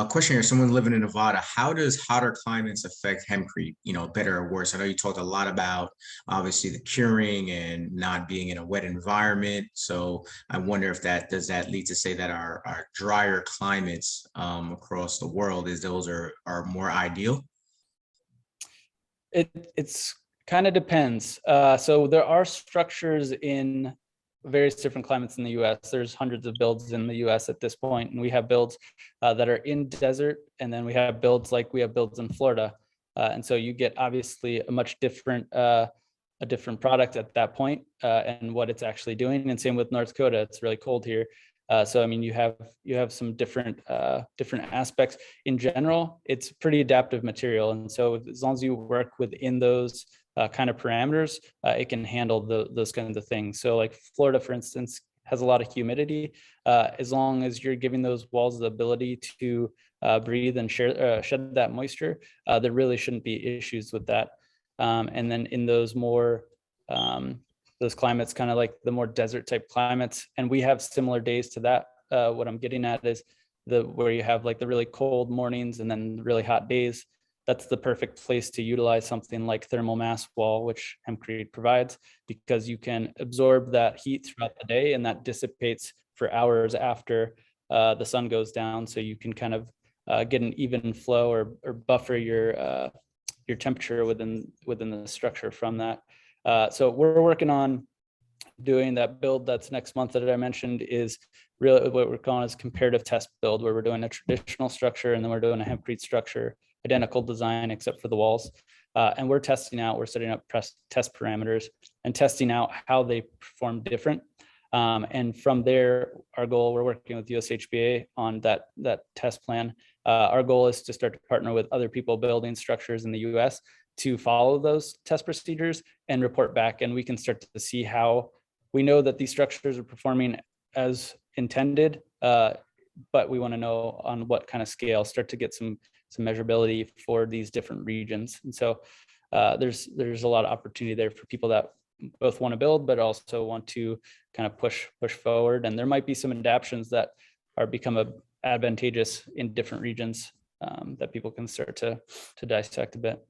Question here, someone living in Nevada, how does hotter climates affect hempcrete, better or worse? I know you talked a lot about obviously the curing and not being in a wet environment. So I wonder if does that lead to say that our drier climates across the world those are more ideal? It's kind of depends. So there are structures in various different climates in the US. There's hundreds of builds in the US at this point, and we have builds that are in desert, and then we have builds in Florida. And so you get obviously a much different product at that point and what it's actually doing. And same with North Dakota, it's really cold here. So I mean, you have some different aspects. In general, it's pretty adaptive material, and so as long as you work within those kind of parameters, it can handle those kinds of things. So like Florida, for instance, has a lot of humidity. As long as you're giving those walls the ability to breathe and shed that moisture, there really shouldn't be issues with that. And then in those more those climates, kind of like the more desert type climates, and we have similar days to that. What I'm getting at is where you have like the really cold mornings and then really hot days. That's the perfect place to utilize something like thermal mass wall, which hempcrete provides, because you can absorb that heat throughout the day and that dissipates for hours after the sun goes down. So you can kind of get an even flow or buffer your temperature within the structure from that. So we're working on doing that build that's next month that I mentioned is really what we're calling is comparative test build, where we're doing a traditional structure and then we're doing a hempcrete structure, identical design except for the walls. And we're setting up test parameters and testing out how they perform different. And from there, our goal, we're working with USHBA on that test plan. Our goal is to start to partner with other people building structures in the US to follow those test procedures and report back. And we can start to see how we know that these structures are performing as intended, but we want to know on what kind of scale, start to get some measurability for these different regions. And so there's a lot of opportunity there for people that both want to build, but also want to kind of push forward. And there might be some adaptions that are become advantageous in different regions that people can start to dissect a bit.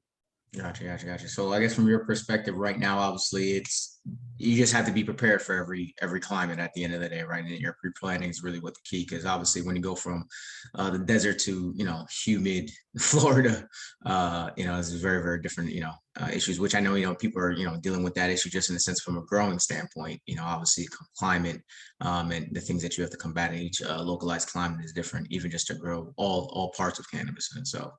Gotcha. So I guess from your perspective right now, obviously you just have to be prepared for every climate at the end of the day, right? And your pre-planning is really what the key, because obviously when you go from the desert to, humid Florida, it's very, very different, issues, which I know, people are, dealing with that issue just in a sense from a growing standpoint, obviously climate and the things that you have to combat in each localized climate is different, even just to grow all parts of cannabis. And so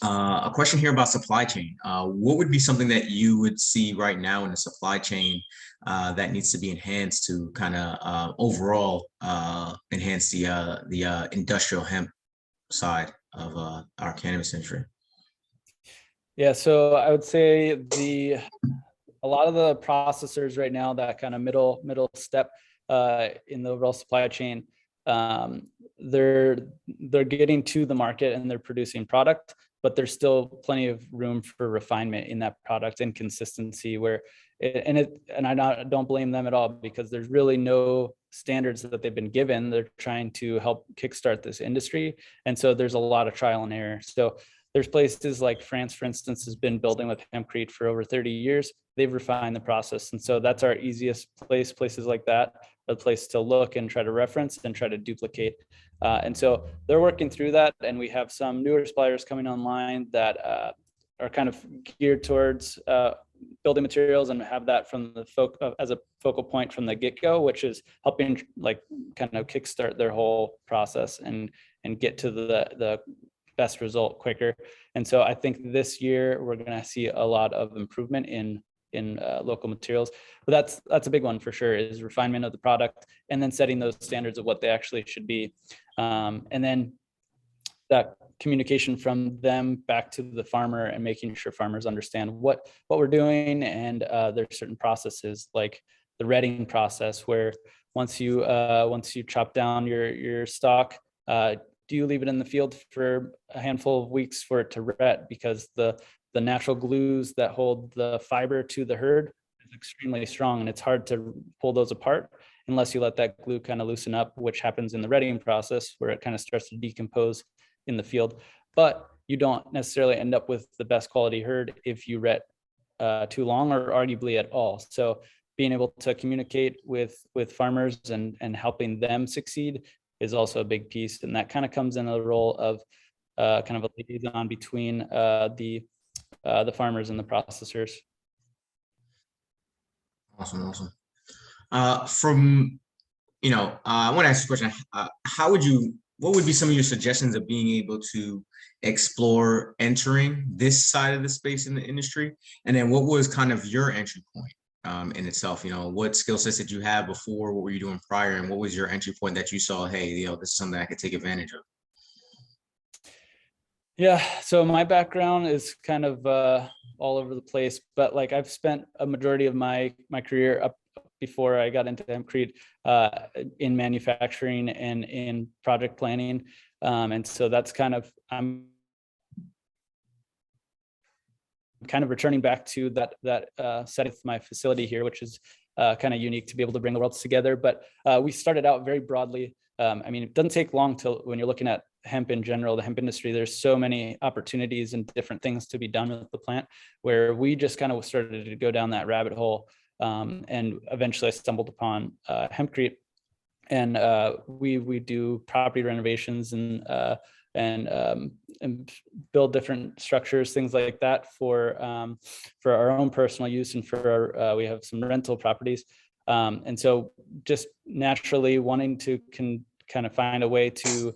a question here about supply chain. What would be something that you would see right now in the supply chain that needs to be enhanced to kind of overall enhance the industrial hemp side of our cannabis industry? Yeah, so I would say a lot of the processors right now, that kind of middle step in the overall supply chain, they're getting to the market and they're producing product, but there's still plenty of room for refinement in that product and consistency I don't blame them at all, because there's really no standards that they've been given. They're trying to help kickstart this industry. And so there's a lot of trial and error. So there's places like France, for instance, has been building with hempcrete for over 30 years. They've refined the process. And so that's our easiest places like that, a place to look and try to reference and try to duplicate. And so they're working through that. And we have some newer suppliers coming online that are kind of geared towards building materials and have that from as a focal point from the get-go, which is helping like kind of kickstart their whole process and get to the best result quicker. And so I think this year we're going to see a lot of improvement in local materials, but that's a big one for sure, is refinement of the product and then setting those standards of what they actually should be. And then that communication from them back to the farmer and making sure farmers understand what we're doing. And there's certain processes like the retting process, where once you chop down your stock, do you leave it in the field for a handful of weeks for it to ret, because the natural glues that hold the fiber to the hurd is extremely strong, and it's hard to pull those apart unless you let that glue kind of loosen up, which happens in the retting process, where it kind of starts to decompose in the field. But you don't necessarily end up with the best quality hurd if you ret too long, or arguably at all. So being able to communicate with farmers and helping them succeed is also a big piece. And that kind of comes in the role of kind of a liaison between the farmers and the processors. Awesome. I want to ask you a question. What would be some of your suggestions of being able to explore entering this side of the space in the industry? And then what was kind of your entry point in itself? What skill sets did you have before? What were you doing prior? And what was your entry point that you saw, hey, this is something I could take advantage of? Yeah, so my background is kind of all over the place, but like I've spent a majority of my career up before I got into Hempcrete in manufacturing and in project planning. And so that's kind of, I'm kind of returning back to that setting with my facility here, which is kind of unique to be able to bring the worlds together. But we started out very broadly. I mean, it doesn't take long till when you're looking at hemp in general, the hemp industry, there's so many opportunities and different things to be done with the plant, where we just kind of started to go down that rabbit hole. And eventually I stumbled upon Hempcrete, and we do property renovations and build different structures, things like that for our own personal use and for our, we have some rental properties. And so just naturally wanting to kind of find a way to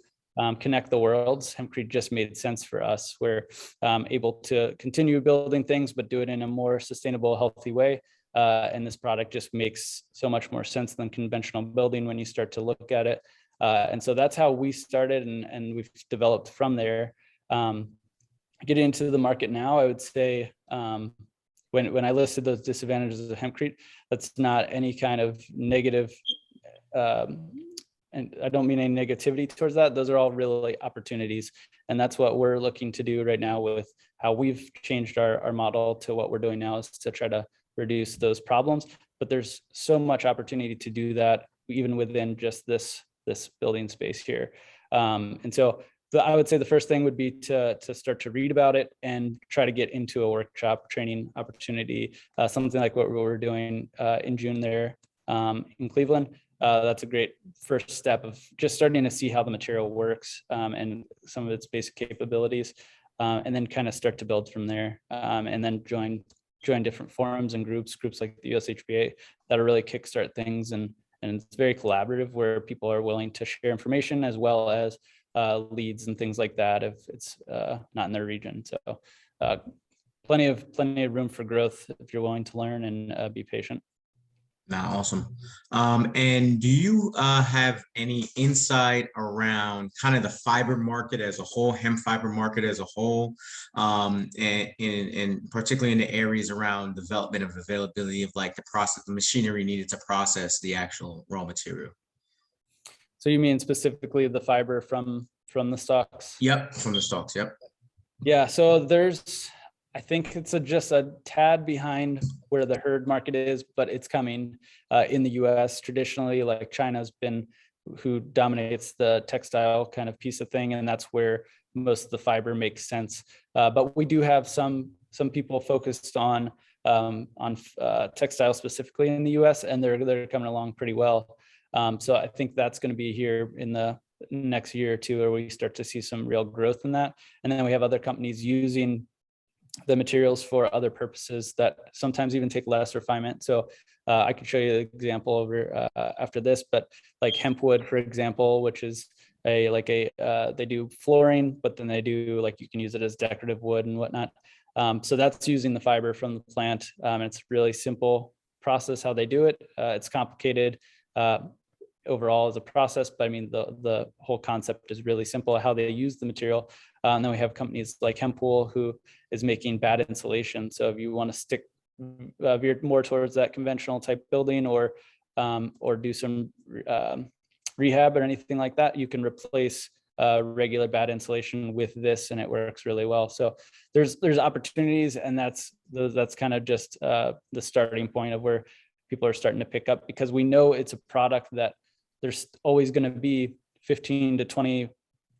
connect the worlds, Hempcrete just made sense for us. We're able to continue building things, but do it in a more sustainable, healthy way. And this product just makes so much more sense than conventional building when you start to look at it. And so that's how we started, and we've developed from there. Getting into the market now, I would say when I listed those disadvantages of Hempcrete, that's not any kind of negative, and I don't mean any negativity towards that. Those are all really opportunities. And that's what we're looking to do right now with how we've changed our model to what we're doing now, is to try to reduce those problems. But there's so much opportunity to do that even within just this building space here. And so I would say the first thing would be to start to read about it and try to get into a workshop training opportunity, something like what we're doing in June there in Cleveland. That's a great first step of just starting to see how the material works and some of its basic capabilities, and then kind of start to build from there, and then join different forums and groups like the USHBA that'll really kickstart things. And it's very collaborative, where people are willing to share information as well as leads and things like that if it's not in their region. So plenty of room for growth if you're willing to learn and be patient. Awesome. And do you have any insight around kind of the fiber market as a whole, hemp fiber market as a whole, and particularly in the areas around development of availability of like the machinery needed to process the actual raw material? So you mean specifically the fiber from the stalks? Yep, from the stalks. Yep. Yeah. So I think it's just a tad behind where the herd market is, but it's coming in the US. Traditionally, like China's been who dominates the textile kind of piece of thing, and that's where most of the fiber makes sense. But we do have some people focused on textile specifically in the US, and they're coming along pretty well. So I think that's going to be here in the next year or two, where we start to see some real growth in that. And then we have other companies using the materials for other purposes that sometimes even take less refinement. So I could show you the example over after this, but like Hemp Wood, for example, which is they do flooring, but then they do you can use it as decorative wood and whatnot. So that's using the fiber from the plant. And it's really simple process how they do it. It's complicated overall as a process, but I mean, the whole concept is really simple, how they use the material. And then we have companies like Hemppool, who is making bad insulation. So if you want to stick veer more towards that conventional type building, or do some rehab or anything like that, you can replace regular bad insulation with this, and it works really well. So there's opportunities, and that's kind of just the starting point of where people are starting to pick up, because we know it's a product that there's always going to be 15 to 20,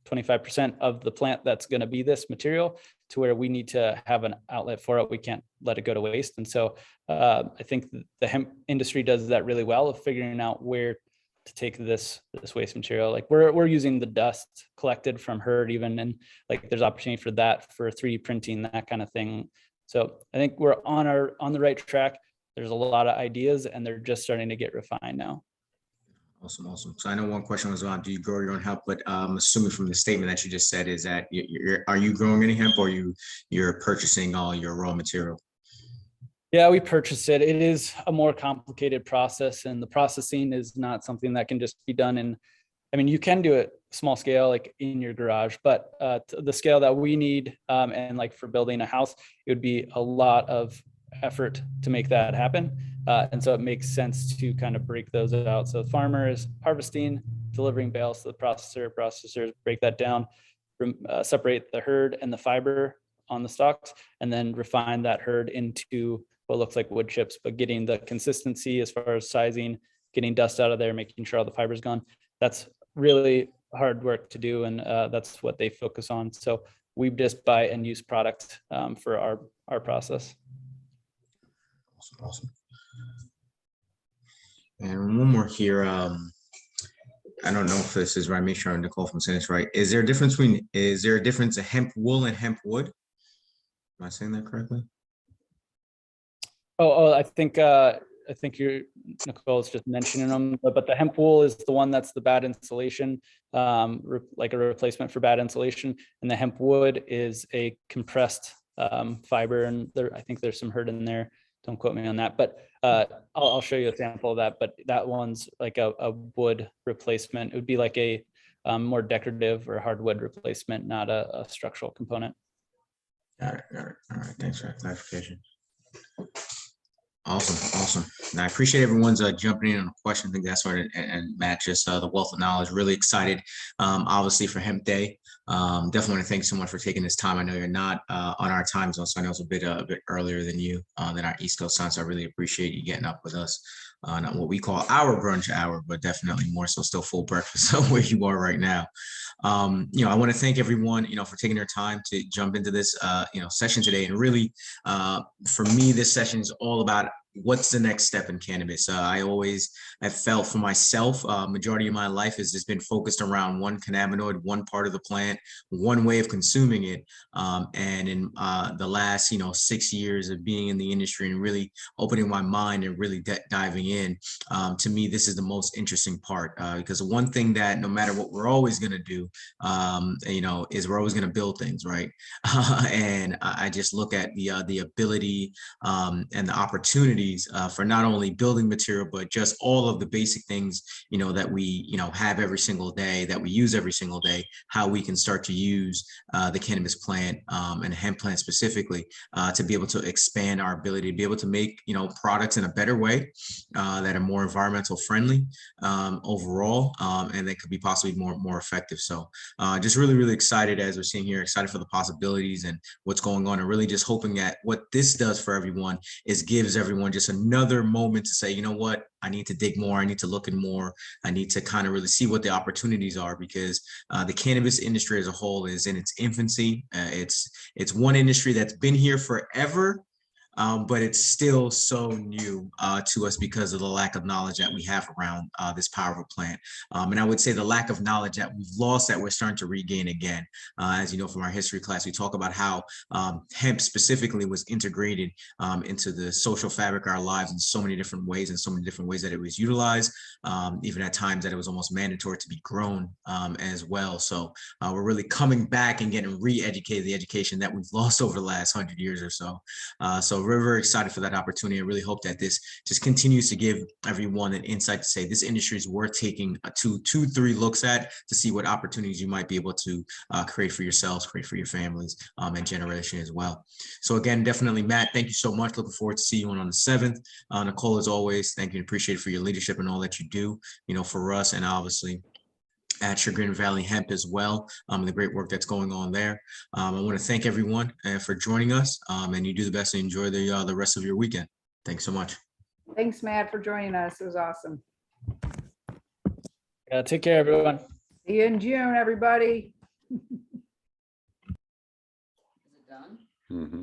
25% of the plant that's going to be this material, to where we need to have an outlet for it. We can't let it go to waste. And so I think the hemp industry does that really well, of figuring out where to take this waste material. Like we're using the dust collected from herd even, and like there's opportunity for that, for 3D printing, that kind of thing. So I think we're on the right track. There's a lot of ideas, and they're just starting to get refined now. Awesome. So I know one question was about, do you grow your own hemp? But I'm assuming from the statement that you just said is that are you growing any hemp, or you're purchasing all your raw material? Yeah, we purchased it. It is a more complicated process, and the processing is not something that can just be done in, I mean, you can do it small scale, like in your garage, but the scale that we need, and like for building a house, it would be a lot of effort to make that happen. And so it makes sense to kind of break those out. So the farmer is harvesting, delivering bales to the processor, processors break that down, separate the hurd and the fiber on the stalks, and then refine that hurd into what looks like wood chips, but getting the consistency as far as sizing, getting dust out of there, making sure all the fiber's gone. That's really hard work to do, and that's what they focus on. So we just buy and use product for our process. Awesome. And one more here. I don't know if this is right. Make sure Nicole from saying this right. Is there a difference in hemp wool and hemp wood? Am I saying that correctly? I think Nicole's just mentioning them, but the hemp wool is the one that's the bad insulation, like a replacement for bad insulation, and the hemp wood is a compressed fiber, and I think there's some hurt in there. Don't quote me on that, but I'll show you a sample of that. But that one's like a wood replacement. It would be like a more decorative or hardwood replacement, not a structural component. Got it. All right. Thanks for that clarification. Awesome. And I appreciate everyone's jumping in on the question. I think that's what and Matt, just the wealth of knowledge. Really excited, obviously, for Hemp Day. Definitely want to thank you so much for taking this time. I know you're not on our time zone, so I know it's a bit earlier than you, than our East Coast time. So I really appreciate you getting up with us on what we call our brunch hour, but definitely more so still full breakfast. So where you are right now. I want to thank everyone, for taking their time to jump into this, session today. And really, for me, this session is all about what's the next step in cannabis. I have felt for myself, majority of my life has just been focused around one cannabinoid, one part of the plant, one way of consuming it. And in the last, 6 years of being in the industry and really opening my mind and really diving in, to me, this is the most interesting part, because the one thing that no matter what we're always going to do, is we're always going to build things, right? And I just look at the ability and the opportunities for not only building material, but just all of the basic things, that we, have every single day, that we use every single day, how we can start to use the cannabis plant and the hemp plant specifically to be able to expand our ability to be able to make, products in a better way that are more environmental friendly overall, and that could be possibly more effective. So just really, really excited as we're seeing here, excited for the possibilities and what's going on, and really just hoping that what this does for everyone is gives everyone just another moment to say, you know what, I need to dig more, I need to look in more, I need to kind of really see what the opportunities are, because the cannabis industry as a whole is in its infancy. It's one industry that's been here forever, but it's still so new to us because of the lack of knowledge that we have around this powerful plant. And I would say the lack of knowledge that we've lost that we're starting to regain again. As you know, from our history class, we talk about how hemp specifically was integrated into the social fabric of our lives in so many different ways, and so many different ways that it was utilized, even at times that it was almost mandatory to be grown as well. So we're really coming back and getting re-educated, the education that we've lost over the last 100 years or so. So we're very excited for that opportunity. I really hope that this just continues to give everyone an insight to say this industry is worth taking 2-3 looks at to see what opportunities you might be able to create for yourselves, create for your families, and generation as well. So again, definitely, Matt, thank you so much. Looking forward to see you on the 7th. Nicole, as always, thank you and appreciate it for your leadership and all that you do, for us, and obviously at Chagrin Valley Hemp as well, the great work that's going on there. I want to thank everyone for joining us, and you do the best and enjoy the rest of your weekend. Thanks so much. Thanks, Matt, for joining us. It was awesome. Take care, everyone. See you in June, everybody. Mm-hmm.